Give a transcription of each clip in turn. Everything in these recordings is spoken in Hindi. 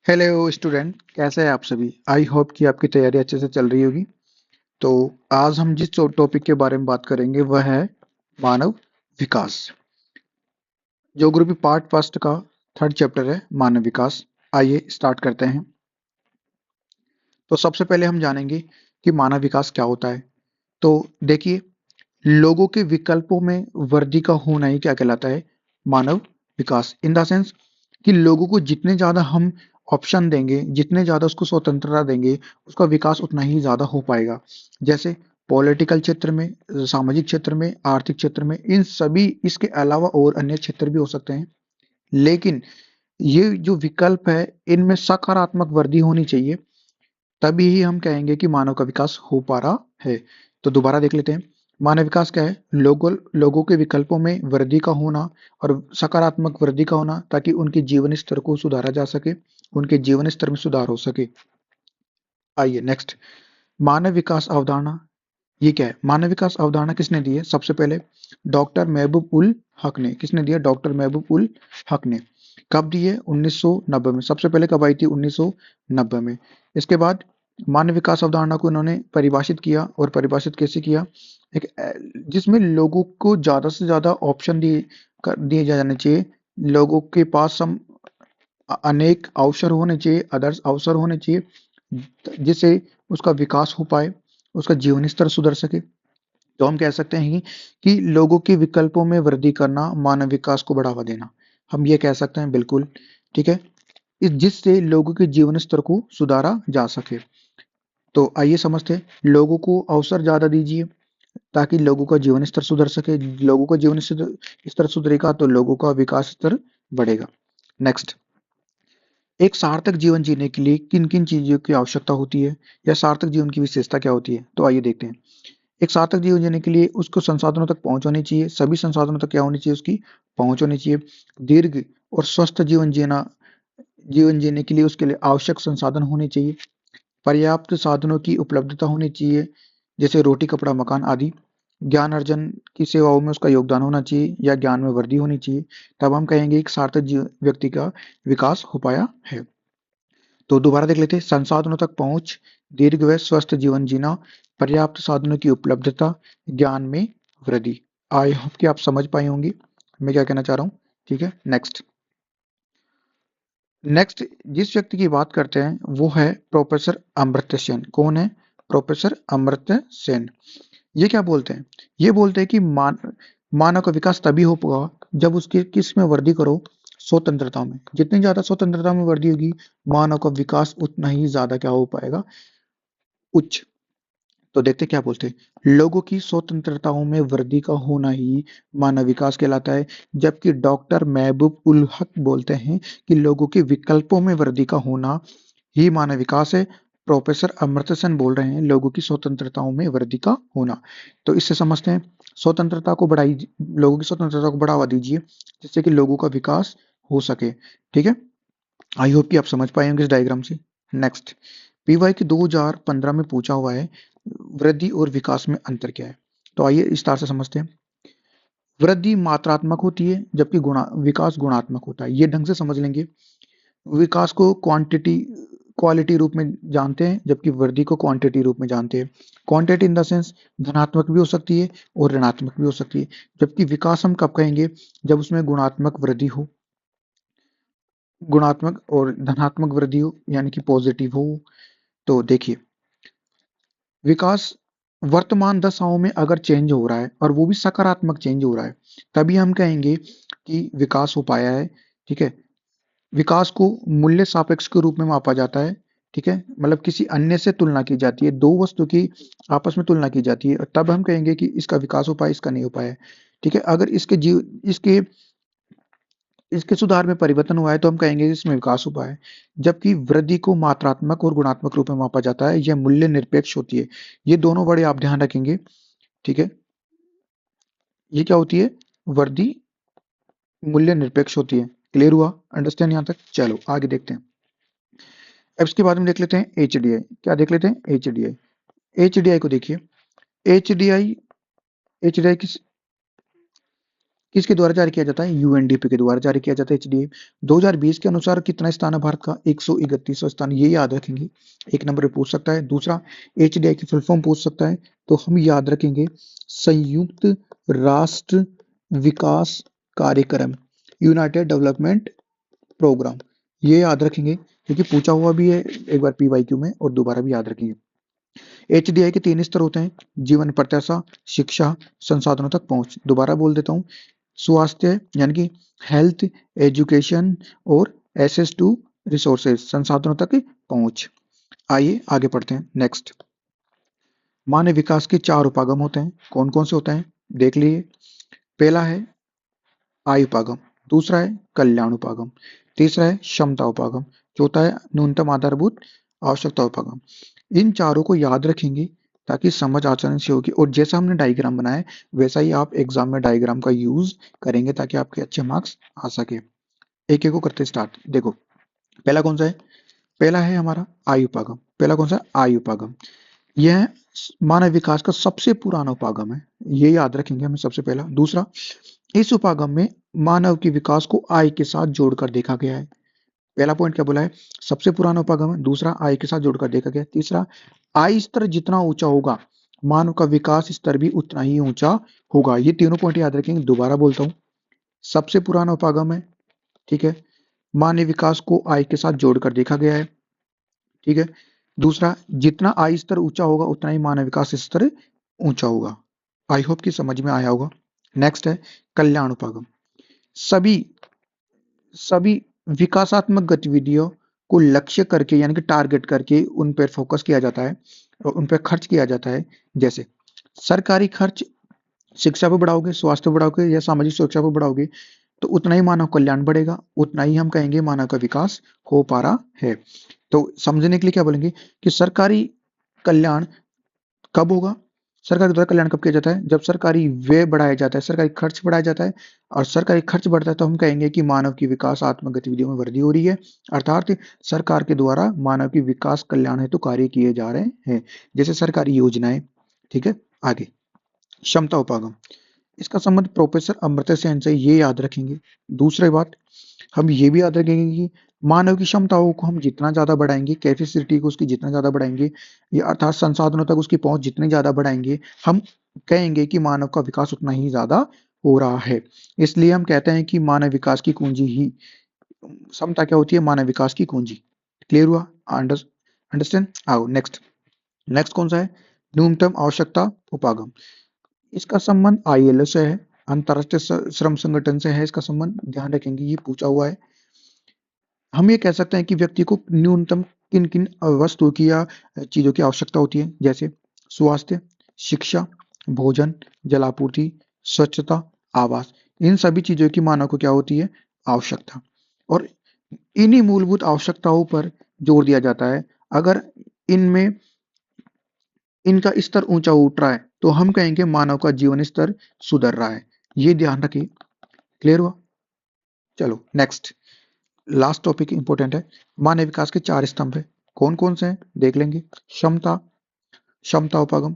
हेलो स्टूडेंट, कैसे हैं आप सभी। आई होप कि आपकी तैयारी अच्छे से चल रही होगी। तो आज हम जिस टॉपिक के बारे में बात करेंगे वह है मानव विकास। ज्योग्राफी पार्ट फर्स्ट का थर्ड चैप्टर है मानव विकास। आइए स्टार्ट करते हैं। तो सबसे पहले हम जानेंगे कि मानव विकास क्या होता है। तो देखिए, लोगों के विकल्पों में वृद्धि का होना ही क्या कहलाता है, मानव विकास। इन द सेंस कि लोगों को जितने ज्यादा हम ऑप्शन देंगे, जितने ज्यादा उसको स्वतंत्रता देंगे, उसका विकास उतना ही ज्यादा हो पाएगा। जैसे पॉलिटिकल क्षेत्र में, सामाजिक क्षेत्र में, आर्थिक क्षेत्र में, इन सभी, इसके अलावा और अन्य क्षेत्र भी हो सकते हैं। लेकिन ये जो विकल्प है, इनमें सकारात्मक वृद्धि होनी चाहिए, तभी ही हम कहेंगे कि मानव का विकास हो पा रहा है। तो दोबारा देख लेते हैं। मानव विकास क्या है? लोगों लोगों के विकल्पों में वृद्धि का होना और सकारात्मक वृद्धि का होना, ताकि उनके जीवन स्तर को सुधारा जा सके, उनके जीवन स्तर में सुधार हो सके। आइए नेक्स्ट। मानव विकास अवधारणा ये क्या है? मानव विकास अवधारणा किसने दी है? सबसे पहले डॉक्टर महबूब उल हक ने। किसने दिया? डॉक्टर महबूब उल हक ने। कब दी है? 1990 में। सबसे पहले कब आई थी? 1990 में। इसके बाद मानव विकास अवधारणा को इन्होंने परिभाषित किया, और परिभाषित कैसे किया? एक जिसमें लोगों को ज्यादा से ज्यादा ऑप्शन दिए जाने चाहिए। लोगों के पास हम अनेक अवसर होने चाहिए, आदर्श अवसर होने चाहिए, जिससे उसका विकास हो पाए, उसका जीवन स्तर सुधर सके। तो हम कह सकते हैं कि लोगों के विकल्पों में वृद्धि करना, मानव विकास को बढ़ावा देना, हम ये कह सकते हैं। बिल्कुल ठीक है। जिससे लोगों के जीवन स्तर को सुधारा जा सके। तो आइए समझते हैं। लोगों को अवसर ज्यादा दीजिए, ताकि लोगों का जीवन स्तर सुधर सके। लोगों का जीवन स्तर सुधरेगा तो लोगों का विकास स्तर बढ़ेगा। नेक्स्ट। एक सार्थक जीवन जीने के लिए किन किन चीजों की आवश्यकता होती है, या सार्थक जीवन की विशेषता क्या होती है? तो आइए देखते हैं। एक सार्थक जीवन जीने के लिए उसको संसाधनों तक पहुंच होनी चाहिए। सभी संसाधनों तक क्या होनी चाहिए? उसकी पहुंच होनी चाहिए। दीर्घ और स्वस्थ जीवन जीने के लिए उसके लिए आवश्यक संसाधन होने चाहिए। पर्याप्त साधनों की उपलब्धता होनी चाहिए, जैसे रोटी, कपड़ा, मकान आदि। ज्ञान अर्जन की सेवाओं में उसका योगदान होना चाहिए, या ज्ञान में वृद्धि होनी चाहिए। तब हम कहेंगे एक सार्थक व्यक्ति का विकास हो पाया है। तो दोबारा देख लेते हैं। संसाधनों तक पहुंच, दीर्घ व स्वस्थ जीवन जीना, पर्याप्त साधनों की उपलब्धता, ज्ञान में वृद्धि। आई होप कि आप समझ पाए होंगे मैं क्या कहना चाह रहा हूँ। ठीक है। नेक्स्ट। नेक्स्ट जिस व्यक्ति की बात करते हैं वो है प्रोफेसर अमर्त्य सेन। कौन है? प्रोफेसर अमर्त्य सेन। ये क्या बोलते हैं? ये बोलते हैं कि मानव का विकास तभी हो पाएगा जब उसकी किस में वृद्धि करो? स्वतंत्रता में। जितनी ज्यादा स्वतंत्रता में वृद्धि होगी, मानव का विकास उतना ही ज्यादा क्या हो पाएगा? उच्च। तो देखते क्या बोलते हैं। लोगों की स्वतंत्रताओं में वृद्धि का होना ही मानव विकास कहलाता है। जबकि डॉक्टर महबूब उल हक बोलते हैं कि लोगों के विकल्पों में वृद्धि का होना ही मानव विकास है। प्रोफेसर अमर्त्य सेन बोल रहे हैं लोगों की स्वतंत्रताओं में वृद्धि का होना। तो इससे समझते हैं, स्वतंत्रता को बढ़ाई, लोगों की स्वतंत्रता को बढ़ावा दीजिए, जिससे कि लोगों का विकास हो सके। ठीक है। आई होप कि आप समझ पाए होंगे इस डायग्राम से। नेक्स्ट। पीवाई के 2015 में पूछा हुआ है, वृद्धि और विकास में अंतर क्या है? तो आइए विस्तार से समझते हैं। वृद्धि मात्रात्मक होती है, जबकि विकास गुणात्मक होता है। ये ढंग से समझ लेंगे। विकास को क्वालिटी रूप में जानते हैं, जबकि वृद्धि को क्वांटिटी रूप में जानते हैं। क्वांटिटी इन द सेंस धनात्मक भी हो सकती है और ऋणात्मक भी हो सकती है। जबकि विकास हम कब कहेंगे? जब उसमें गुणात्मक वृद्धि हो, गुणात्मक और धनात्मक वृद्धि हो, यानी कि पॉजिटिव हो। तो देखिए, विकास वर्तमान दशाओं में अगर चेंज हो रहा है, और वो भी सकारात्मक चेंज हो रहा है, तभी हम कहेंगे कि विकास हो पाया है। ठीक है। विकास को मूल्य सापेक्ष के रूप में मापा जाता है। ठीक है। मतलब किसी अन्य से तुलना की जाती है, दो वस्तु की आपस में तुलना की जाती है, और तब हम कहेंगे कि इसका विकास हो पाया, इसका नहीं हो पाया है। ठीक है। अगर इसके सुधार में परिवर्तन हुआ है, तो हम कहेंगे इसमें विकास हुआ है। जबकि वृद्धि को मात्रात्मक और गुणात्मक रूप में मापा जाता है, यह मूल्य निरपेक्ष होती है। ये दोनों वर्ड आप ध्यान रखेंगे। ठीक है। ये क्या होती है? वृद्धि मूल्य निरपेक्ष होती है। क्लियर हुआ? अंडरस्टैंड यहाँ तक? चलो आगे देखते हैं। अब इसके बाद में देख लेते हैं एचडीआई। क्या देख लेते हैं? एचडीआई। एचडीआई को देखिए। एचडीआई एचडीआई किस किसके द्वारा जारी किया जाता है? यूएनडीपी के द्वारा जारी किया जाता है एचडीआई। 2020 के अनुसार कितना स्थान है भारत का? 131वां स्थान, ये याद रखेंगे। एक नंबर पे पूछ सकता है। दूसरा, एचडीआई की फुल फॉर्म पूछ सकता है, तो हम याद रखेंगे संयुक्त राष्ट्र विकास कार्यक्रम, यूनाइटेड डेवलपमेंट प्रोग्राम, ये याद रखेंगे क्योंकि पूछा हुआ भी है एक बार पीवाईक्यू में और दोबारा भी याद रखेंगे। एचडीआई के 3 स्तर होते हैं, जीवन प्रत्याशा, शिक्षा, संसाधनों तक पहुंच। दोबारा बोल देता हूँ, स्वास्थ्य यानी कि हेल्थ, एजुकेशन और एक्सेस टू रिसोर्सेज, संसाधनों तक पहुंच। आइए आगे पढ़ते हैं। नेक्स्ट, मानव विकास के 4 उपागम होते हैं। कौन कौन से होते हैं देख लीजिए। पहला है आयु उपागम, दूसरा है कल्याण उपागम, तीसरा है क्षमता उपागम, चौथा है न्यूनतम आधारभूत आवश्यकता उपागम। इन चारों को याद रखेंगे ताकि समझ आसानी से होगी, और जैसा हमने डायग्राम बनाया है वैसा ही आप एग्जाम में डायग्राम का यूज करेंगे ताकि आपके अच्छे मार्क्स आ सके। एक एक को करते स्टार्ट। देखो, पहला कौन सा है? पहला है हमारा आयु उपागम। पहला कौन सा? आयु उपागम। यह मानव विकास का सबसे पुराना उपागम है, ये याद रखेंगे हमें सबसे पहला। दूसरा, इस उपागम में मानव के विकास को आय के साथ जोड़कर देखा गया है। पहला पॉइंट क्या बोला है? सबसे पुराना उपागम है। दूसरा, आय के साथ जोड़कर देखा गया है। तीसरा, आय स्तर जितना ऊंचा होगा मानव का विकास स्तर भी उतना ही ऊंचा होगा। ये तीनों पॉइंट याद रखेंगे। दोबारा बोलता हूँ, सबसे पुराना उपागम है, ठीक है, मानव विकास को आय के साथ जोड़कर देखा गया है, ठीक है। दूसरा, जितना आय स्तर ऊंचा होगा उतना ही मानव विकास स्तर ऊंचा होगा। आई होप कि समझ में आया होगा। नेक्स्ट है कल्याण उपागम। सभी सभी विकासात्मक गतिविधियों को लक्ष्य करके यानी कि टारगेट करके उन पर फोकस किया जाता है और उन पर खर्च किया जाता है। जैसे सरकारी खर्च शिक्षा पे बढ़ाओगे, स्वास्थ्य पे बढ़ाओगे या सामाजिक सुरक्षा पे बढ़ाओगे तो उतना ही मानव कल्याण बढ़ेगा, उतना ही हम कहेंगे मानव का विकास हो पा रहा है। तो समझने के लिए क्या बोलेंगे कि सरकारी कल्याण कब होगा? सरकार द्वारा कल्याण कब किया जाता है? जब सरकारी व्यय बढ़ाया जाता है, सरकारी खर्च बढ़ाया जाता है, और सरकारी खर्च बढ़ता है तो हम कहेंगे कि मानव की विकासात्मक गतिविधियों में वृद्धि हो रही है, अर्थात सरकार के द्वारा मानव की विकास कल्याण हेतु कार्य किए जा रहे हैं, जैसे सरकारी योजनाएं, ठीक है। आगे, क्षमता उपागम। इसका संबंध प्रोफेसर अमर्त्य सेन से, ये याद रखेंगे। दूसरी बात, हम ये भी याद रखेंगे कि मानव की क्षमताओं को हम जितना ज़्यादा बढ़ाएँगे, कैपेसिटी को उसकी जितना ज़्यादा बढ़ाएँगे, या अर्थात संसाधनों तक उसकी पहुँच जितनी ज़्यादा बढ़ाएँगे, हम कहेंगे कि मानव का विकास उतना ही ज़्यादा हो रहा है। इसलिए हम कहते हैं कि मानव विकास की कुंजी ही क्षमता क्या होती है? मानव विकास की कुंजी। क्लियर हुआ? अंडरस्टैंड? आओ नेक्स्ट। नेक्स्ट कौन सा है? न्यूनतम आवश्यकता उपागम। इसका संबंध आईएलओ से है, अंतर्राष्ट्रीय श्रम संगठन से है इसका संबंध, ध्यान रखेंगे ये पूछा हुआ है। हम ये कह सकते हैं कि व्यक्ति को न्यूनतम किन किन वस्तुओं की या चीजों की आवश्यकता होती है, जैसे स्वास्थ्य, शिक्षा, भोजन, जलापूर्ति, स्वच्छता, आवास। इन सभी चीजों की मानव को क्या होती है? आवश्यकता। और इन्हीं मूलभूत आवश्यकताओं पर जोर दिया जाता है। अगर इनमें इनका स्तर ऊंचा उठ रहा है तो हम कहेंगे मानव का जीवन स्तर सुधर रहा है। ये ध्यान रखिए। क्लियर हुआ? चलो नेक्स्ट, लास्ट टॉपिक इंपॉर्टेंट है। मानव विकास के 4 स्तंभ है। कौन कौन से हैं देख लेंगे। क्षमता, क्षमता उपागम,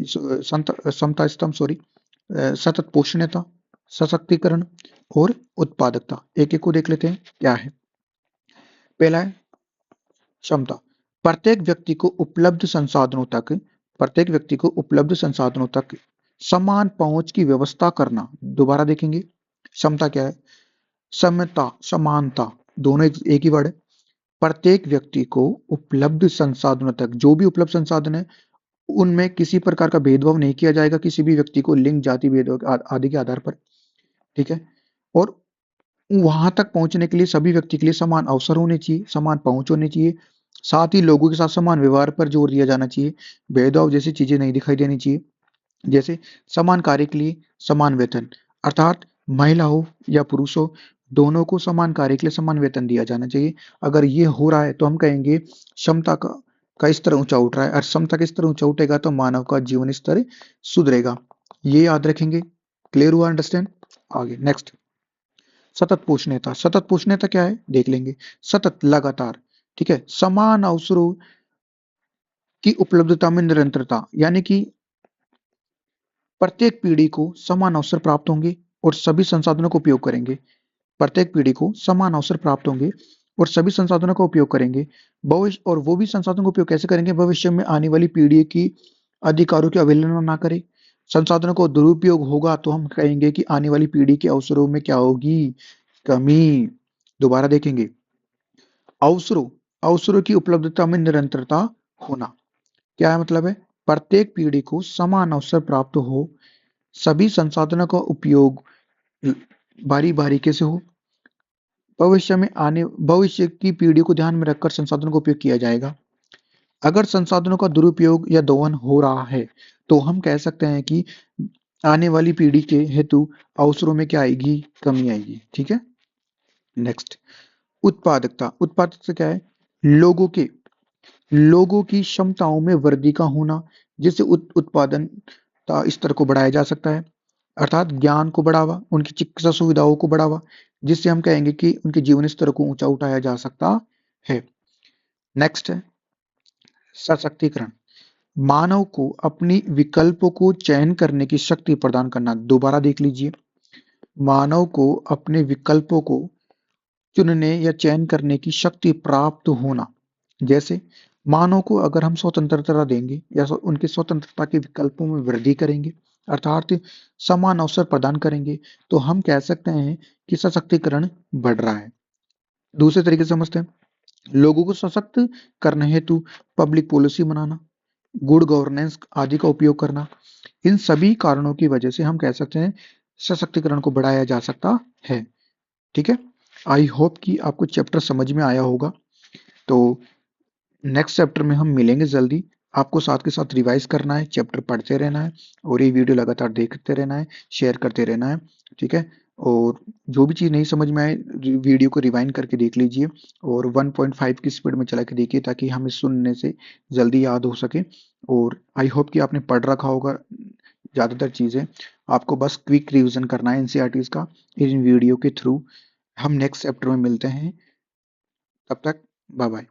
क्षमता स्तंभ सॉरी, सतत पोषणीयता, सशक्तिकरण और उत्पादकता। एक एक को देख लेते हैं क्या है। पहला है क्षमता। प्रत्येक व्यक्ति को उपलब्ध संसाधनों तक प्रत्येक व्यक्ति को उपलब्ध संसाधनों तक समान पहुंच की व्यवस्था करना। दोबारा देखेंगे, क्षमता क्या है? समता, समानता, दोनों एक ही वर्ड है। प्रत्येक व्यक्ति को उपलब्ध संसाधनों तक, जो भी उपलब्ध संसाधन है उनमें किसी प्रकार का भेदभाव नहीं किया जाएगा किसी भी व्यक्ति को लिंग, जाति, भेदभाव आदि के आधार पर, ठीक है। और वहां तक पहुंचने के लिए सभी व्यक्ति के लिए समान अवसर होने चाहिए, समान पहुंच होनी चाहिए, साथ ही लोगों के साथ समान व्यवहार पर जोर दिया जाना चाहिए। भेदभाव जैसी चीजें नहीं दिखाई देनी चाहिए। जैसे समान कार्य के लिए समान वेतन, अर्थात महिला हो या पुरुष हो, दोनों को समान कार्य के लिए समान वेतन दिया जाना चाहिए। अगर ये हो रहा है तो हम कहेंगे क्षमता का स्तर ऊंचा उठ रहा है, और क्षमता का स्तर ऊंचा उठेगा तो मानव का जीवन स्तर सुधरेगा। ये याद रखेंगे। क्लियर हुआ? अंडरस्टैंड? आगे नेक्स्ट, सतत पोषणीयता। सतत पोषणीयता क्या है देख लेंगे। सतत, लगातार, ठीक है, समान अवसरों की उपलब्धता में निरंतरता, यानी कि प्रत्येक पीढ़ी को समान अवसर प्राप्त होंगे, और सभी संसाधनों का उपयोग करेंगे। प्रत्येक पीढ़ी को समान अवसर प्राप्त होंगे और सभी संसाधनों का उपयोग करेंगे। भविष्य और वो भी संसाधनों का उपयोग कैसे करेंगे? भविष्य में आने वाली पीढ़ी की अधिकारों की अवहेलना ना करे। संसाधनों का दुरुपयोग होगा तो हम कहेंगे कि आने वाली पीढ़ी के अवसरों में क्या होगी? कमी। दोबारा देखेंगे। अवसरों अवसरों की उपलब्धता में निरंतरता होना। क्या मतलब है? प्रत्येक पीढ़ी को समान अवसर प्राप्त हो, सभी संसाधनों का उपयोग बारी बारीकी से हो, भविष्य की पीढ़ी को ध्यान में रखकर संसाधनों का उपयोग किया जाएगा। अगर संसाधनों का दुरुपयोग या दोहन हो रहा है तो हम कह सकते हैं कि आने वाली पीढ़ी के हेतु अवसरों में क्या आएगी? कमी आएगी। ठीक है। नेक्स्ट, उत्पादकता। उत्पादकता क्या है? लोगों की क्षमताओं में वृद्धि का होना, जिससे उत्पादन स्तर को बढ़ाया जा सकता है। अर्थात ज्ञान को बढ़ावा, उनकी चिकित्सा सुविधाओं को बढ़ावा, जिससे हम कहेंगे कि उनके जीवन स्तर को ऊंचा उठाया जा सकता है। नेक्स्ट है सशक्तिकरण। मानव को अपनी विकल्पों को चयन करने की शक्ति प्रदान करना। दोबारा देख लीजिए। मानव को अपने विकल्पों को चुनने या चयन करने की शक्ति प्राप्त होना। जैसे मानव को अगर हम स्वतंत्रता देंगे या उनकी स्वतंत्रता के विकल्पों में वृद्धि करेंगे, अर्थात समान अवसर प्रदान करेंगे, तो हम कह सकते हैं कि सशक्तिकरण बढ़ रहा है। दूसरे तरीके से समझते हैं, लोगों को सशक्त करने हेतु पब्लिक पॉलिसी बनाना, गुड गवर्नेंस आदि का उपयोग करना। इन सभी कारणों की वजह से हम कह सकते हैं सशक्तिकरण को बढ़ाया जा सकता है। ठीक है। आई होप कि आपको चैप्टर समझ में आया होगा। तो नेक्स्ट चैप्टर में हम मिलेंगे जल्दी। आपको साथ के साथ रिवाइज करना है, चैप्टर पढ़ते रहना है और ये वीडियो लगातार देखते रहना है, शेयर करते रहना है। ठीक है। और जो भी चीज़ नहीं समझ में आए वीडियो को रिवाइंड करके देख लीजिए और 1.5 की स्पीड में चला के देखिए ताकि हमें सुनने से जल्दी याद हो सके। और आई होप कि आपने पढ़ रखा होगा ज़्यादातर चीज़ें। आपको बस क्विक रिवीजन करना है एनसीईआरटीज़ का इन वीडियो के थ्रू। हम नेक्स्ट चैप्टर में मिलते हैं। तब तक बाय बाय।